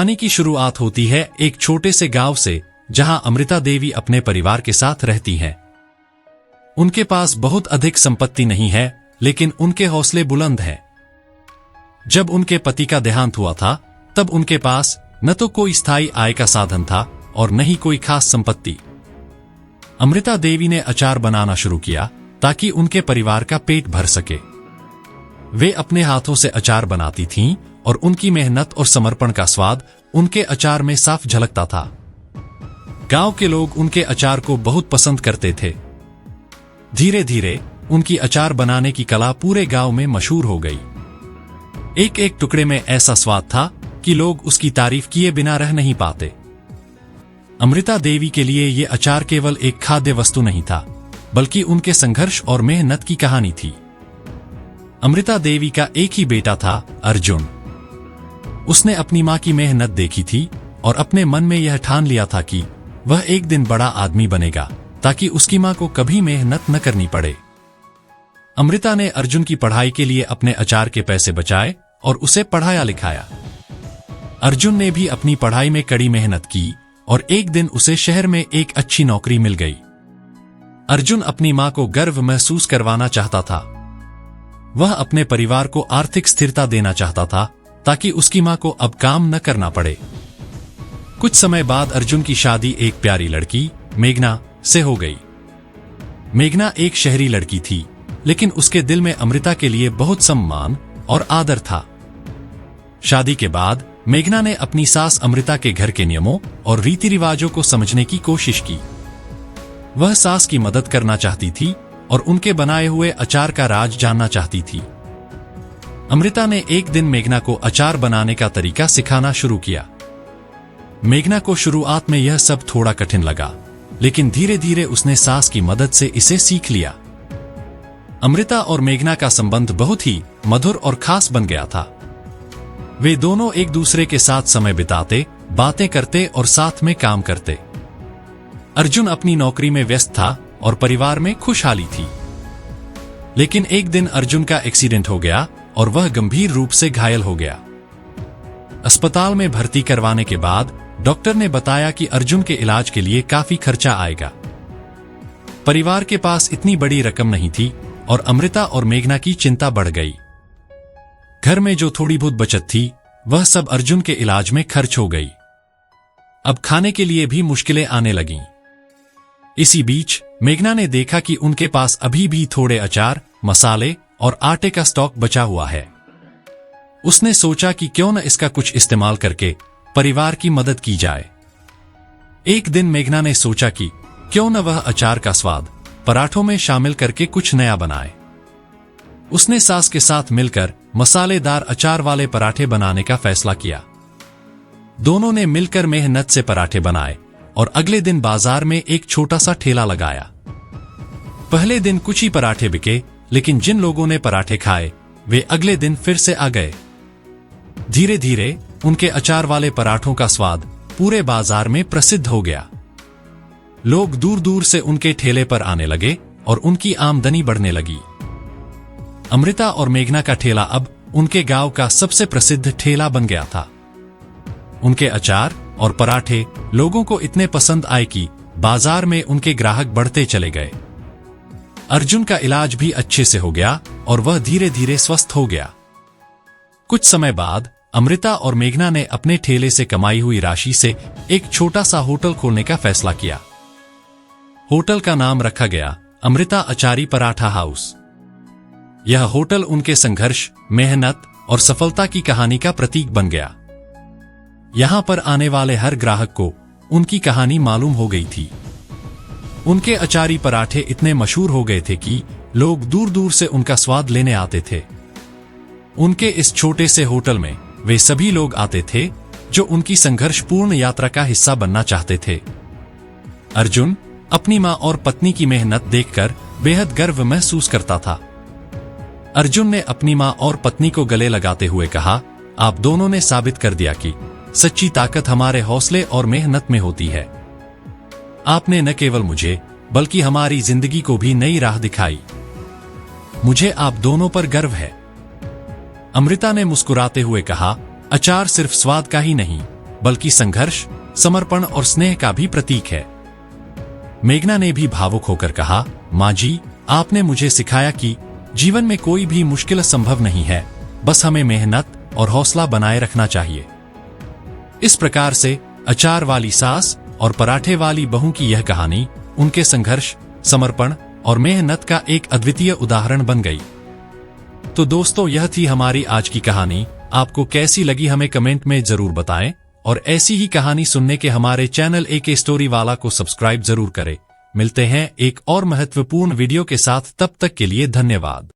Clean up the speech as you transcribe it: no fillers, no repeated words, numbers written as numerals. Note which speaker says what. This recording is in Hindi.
Speaker 1: कहानी की शुरुआत होती है एक छोटे से गांव से, जहां अमृता देवी अपने परिवार के साथ रहती हैं। उनके पास बहुत अधिक संपत्ति नहीं है, लेकिन उनके हौसले बुलंद हैं। जब उनके पति का देहांत हुआ था, तब उनके पास न तो कोई स्थायी आय का साधन था और न ही कोई खास संपत्ति। अमृता देवी ने अचार बनाना शुरू किया ताकि उनके परिवार का पेट भर सके। वे अपने हाथों से अचार बनाती थीं और उनकी मेहनत और समर्पण का स्वाद उनके अचार में साफ झलकता था। गांव के लोग उनके अचार को बहुत पसंद करते थे। धीरे धीरे उनकी अचार बनाने की कला पूरे गांव में मशहूर हो गई। एक एक टुकड़े में ऐसा स्वाद था कि लोग उसकी तारीफ किए बिना रह नहीं पाते। अमृता देवी के लिए ये अचार केवल एक खाद्य वस्तु नहीं था, बल्कि उनके संघर्ष और मेहनत की कहानी थी। अमृता देवी का एक ही बेटा था, अर्जुन। उसने अपनी मां की मेहनत देखी थी और अपने मन में यह ठान लिया था कि वह एक दिन बड़ा आदमी बनेगा, ताकि उसकी मां को कभी मेहनत न करनी पड़े। अमृता ने अर्जुन की पढ़ाई के लिए अपने अचार के पैसे बचाए और उसे पढ़ाया लिखाया। अर्जुन ने भी अपनी पढ़ाई में कड़ी मेहनत की और एक दिन उसे शहर में एक अच्छी नौकरी मिल गई। अर्जुन अपनी मां को गर्व महसूस करवाना चाहता था। वह अपने परिवार को आर्थिक स्थिरता देना चाहता था, ताकि उसकी मां को अब काम न करना पड़े। कुछ समय बाद अर्जुन की शादी एक प्यारी लड़की मेघना से हो गई। मेघना एक शहरी लड़की थी, लेकिन उसके दिल में अमृता के लिए बहुत सम्मान और आदर था। शादी के बाद मेघना ने अपनी सास अमृता के घर के नियमों और रीति रिवाजों को समझने की कोशिश की। वह सास की मदद करना चाहती थी और उनके बनाए हुए अचार का राज जानना चाहती थी। अमृता ने एक दिन मेघना को अचार बनाने का तरीका सिखाना शुरू किया। मेघना को शुरुआत में यह सब थोड़ा कठिन लगा, लेकिन धीरे धीरे उसने सास की मदद से इसे सीख लिया। अमृता और मेघना का संबंध बहुत ही मधुर और खास बन गया था। वे दोनों एक दूसरे के साथ समय बिताते, बातें करते और साथ में काम करते। अर्जुन अपनी नौकरी में व्यस्त था और परिवार में खुशहाली थी। लेकिन एक दिन अर्जुन का एक्सीडेंट हो गया और वह गंभीर रूप से घायल हो गया। अस्पताल में भर्ती करवाने के बाद डॉक्टर ने बताया कि अर्जुन के इलाज के लिए काफी खर्चा आएगा। परिवार के पास इतनी बड़ी रकम नहीं थी और अमृता और मेघना की चिंता बढ़ गई। घर में जो थोड़ी बहुत बचत थी, वह सब अर्जुन के इलाज में खर्च हो गई। अब खाने के लिए भी मुश्किलें आने लगीं। इसी बीच मेघना ने देखा कि उनके पास अभी भी थोड़े अचार, मसाले और आटे का स्टॉक बचा हुआ है। उसने सोचा कि क्यों न इसका कुछ इस्तेमाल करके परिवार की मदद की जाए। एक दिन मेघना ने सोचा कि क्यों न वह अचार का स्वाद पराठों में शामिल करके कुछ नया बनाए। उसने सास के साथ मिलकर मसालेदार अचार वाले पराठे बनाने का फैसला किया। दोनों ने मिलकर मेहनत से पराठे बनाए और अगले दिन बाजार में एक छोटा सा ठेला लगाया। पहले दिन कुछ ही पराठे बिके, लेकिन जिन लोगों ने पराठे खाए वे अगले दिन फिर से आ गए। धीरे धीरे उनके अचार वाले पराठों का स्वाद पूरे बाजार में प्रसिद्ध हो गया। लोग दूर दूर से उनके ठेले पर आने लगे और उनकी आमदनी बढ़ने लगी। अमृता और मेघना का ठेला अब उनके गांव का सबसे प्रसिद्ध ठेला बन गया था। उनके अचार और पराठे लोगों को इतने पसंद आए कि बाजार में उनके ग्राहक बढ़ते चले गए। अर्जुन का इलाज भी अच्छे से हो गया और वह धीरे धीरे स्वस्थ हो गया। कुछ समय बाद अमृता और मेघना ने अपने ठेले से कमाई हुई राशि से एक छोटा सा होटल खोलने का फैसला किया। होटल का नाम रखा गया अमृता अचारी पराठा हाउस। यह होटल उनके संघर्ष, मेहनत और सफलता की कहानी का प्रतीक बन गया। यहां पर आने वाले हर ग्राहक को उनकी कहानी मालूम हो गई थी। उनके अचारी पराठे इतने मशहूर हो गए थे कि लोग दूर दूर से उनका स्वाद लेने आते थे। उनके इस छोटे से होटल में वे सभी लोग आते थे जो उनकी संघर्षपूर्ण यात्रा का हिस्सा बनना चाहते थे। अर्जुन अपनी मां और पत्नी की मेहनत देखकर बेहद गर्व महसूस करता था। अर्जुन ने अपनी मां और पत्नी को गले लगाते हुए कहा, आप दोनों ने साबित कर दिया कि सच्ची ताकत हमारे हौसले और मेहनत में होती है। आपने न केवल मुझे बल्कि हमारी जिंदगी को भी नई राह दिखाई। मुझे आप दोनों पर गर्व है। अमृता ने मुस्कुराते हुए कहा, अचार सिर्फ स्वाद का ही नहीं, बल्कि संघर्ष, समर्पण और स्नेह का भी प्रतीक है। मेघना ने भी भावुक होकर कहा, माँ जी, आपने मुझे सिखाया कि जीवन में कोई भी मुश्किल संभव नहीं है, बस हमें मेहनत और हौसला बनाए रखना चाहिए। इस प्रकार से अचार वाली सास और पराठे वाली बहू की यह कहानी उनके संघर्ष, समर्पण और मेहनत का एक अद्वितीय उदाहरण बन गई। तो दोस्तों, यह थी हमारी आज की कहानी। आपको कैसी लगी हमें कमेंट में जरूर बताएं और ऐसी ही कहानी सुनने के हमारे चैनल AK स्टोरी वाला को सब्सक्राइब जरूर करें। मिलते हैं एक और महत्वपूर्ण वीडियो के साथ, तब तक के लिए धन्यवाद।